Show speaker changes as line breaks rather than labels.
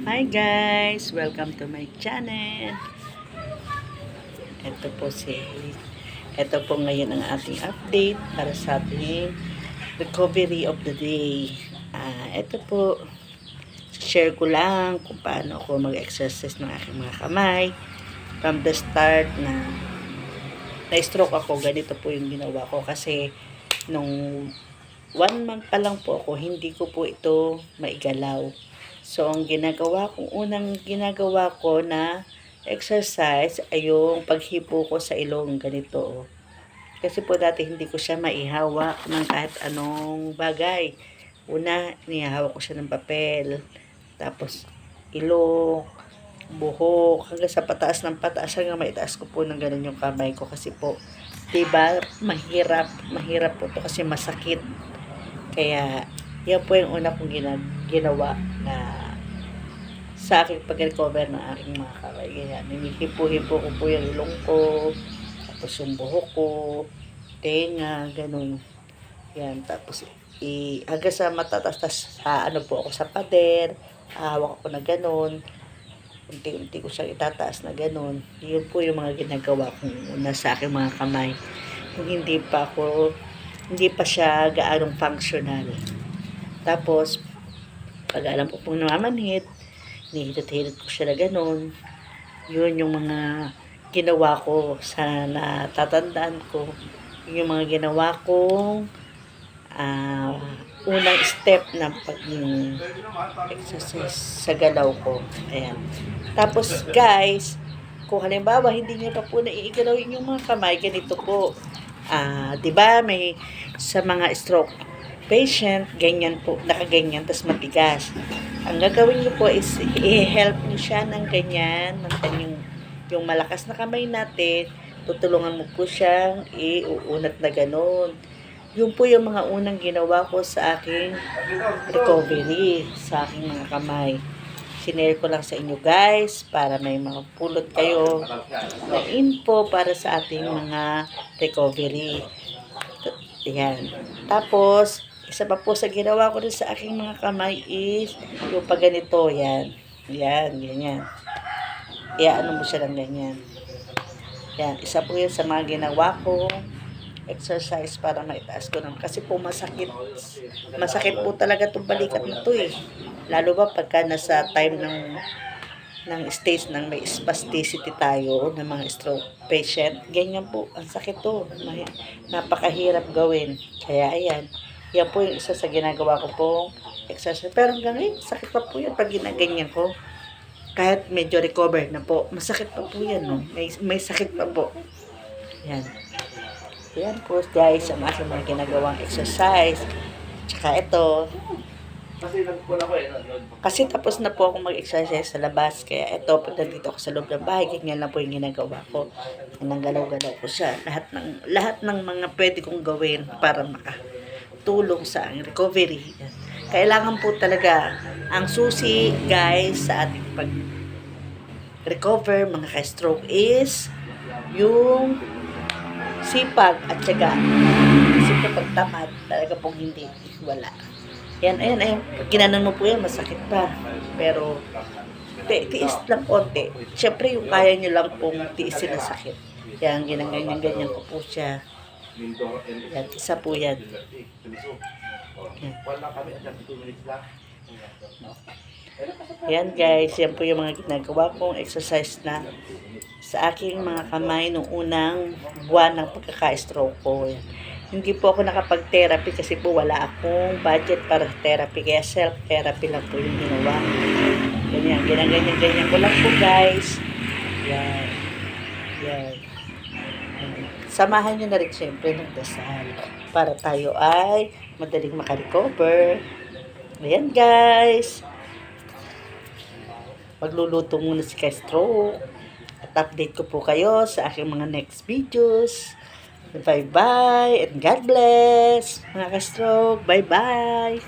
Hi guys! Welcome to my channel. Ito po ngayon ang ating update para sa ating recovery of the day. Ito po, share ko lang kung paano ako mag-exercise ng aking mga kamay. From the start na-stroke ako, ganito po yung ginawa ko kasi nung 1 month pa lang po ako, hindi ko po ito maigalaw. So, ang unang ginagawa ko na exercise ay yung paghipo ko sa ilong, ganito. Kasi po dati hindi ko siya maihawak ng kahit anong bagay. Una, nihawak ko siya ng papel. Tapos, ilong, buhok, hanggang sa pataas ng pataas, hanggang maitaas ko po ng ganun yung kamay ko. Kasi po, diba, mahirap po to kasi masakit. Kaya, yan po yung una kong ginawa na sa aking pag-recover ng aking mga kamay. Ganyan, hinihipo-hipo ko po yung ilong ko, tapos yung buhok ko, tenga, ganun. Yan, tapos hanggang sa matatas sa po ako sa pader, hawak ako na ganun, unti-unti ko siyang itataas na ganun. Yun po yung mga ginagawa kong una sa aking mga kamay. Kung hindi pa siya gaanong functional. Tapos, pag alam ko pong namamanhid, nihilot-hilot ko siya na ganun. Yun yung mga ginawa ko sa natatandaan ko. Yun yung mga ginawa kong unang step ng pag-exercise sa galaw ko. Ayan. Tapos, guys, kung halimbawa hindi niyo pa po naiigalaw yung mga kamay, ganito po. 'Di ba may sa mga stroke patient, ganyan po, nakaganyan, tas matigas. Ang gagawin niyo po is i-help niyo siya ng ganyan, yung malakas na kamay natin, tutulungan mo po siyang iuunat na ganun. Yun po yung mga unang ginawa ko sa aking recovery, sa aking mga kamay. Sinare ko lang sa inyo guys, para may mga pulot kayo na info para sa ating mga recovery. Yan. Tapos, isa pa po sa ginawa ko rin sa aking mga kamay is yung pag ganito, yan. Yan, ganyan. Ano mo siya ng ganyan. Yan, isa po yun sa mga ginawa ko exercise para maitaas ko naman. Kasi po masakit. Masakit po talaga itong balikat na to eh. Lalo ba pagka nasa time ng stage ng may spasticity tayo ng mga stroke patient. Ganyan po. Ang sakit to. Napakahirap gawin. Kaya ayan. Yan po yung isa sa ginagawa ko pong exercise. Pero hanggang ngayon, sakit pa po yan pag ginaganyan ko. Kahit medyo recover na po. Masakit pa po yan. No? May sakit pa po. Yan. Yan po guys, ang aking mga ginagawang exercise. Tsaka ito. Kasi tapos na po ako mag-exercise sa labas. Kaya ito, pag nandito ako sa loob ng bahay, ganyan lang po yung ginagawa ko. Nanggalaw-galaw ko siya. Lahat ng mga pwede kong gawin para makatulong sa aking recovery. Kailangan po talaga ang susi guys sa ating pag-recover, mga ka-stroke is yung sipag at syaga. Kasi kapag tamad, talaga pong hindi, wala. Yan, ayan. Pag ginanon mo po yan, masakit pa. Pero, tiis lang konti. Siyempre, yung kaya nyo lang pong tiisin ang sakit. Yan, ganyan ko po siya. Yan, isa po yan. Yan guys, yan po yung mga ginagawa kong exercise na sa aking mga kamay nung unang buwan ng pagkaka-stroke ko. Yan. Hindi po ako nakapag-therapy kasi po wala akong budget para therapy. Kaya self-therapy lang po yung ginawa. Ganyan ko lang po guys. Yan. Yan. Samahan nyo na rin siyempre ng dasal para tayo ay madaling makarecover. Ayan guys. Magluluto muna si ka-stroke. At update ko po kayo sa aking mga next videos. Bye-bye and God bless. Mga ka-stroke, bye-bye.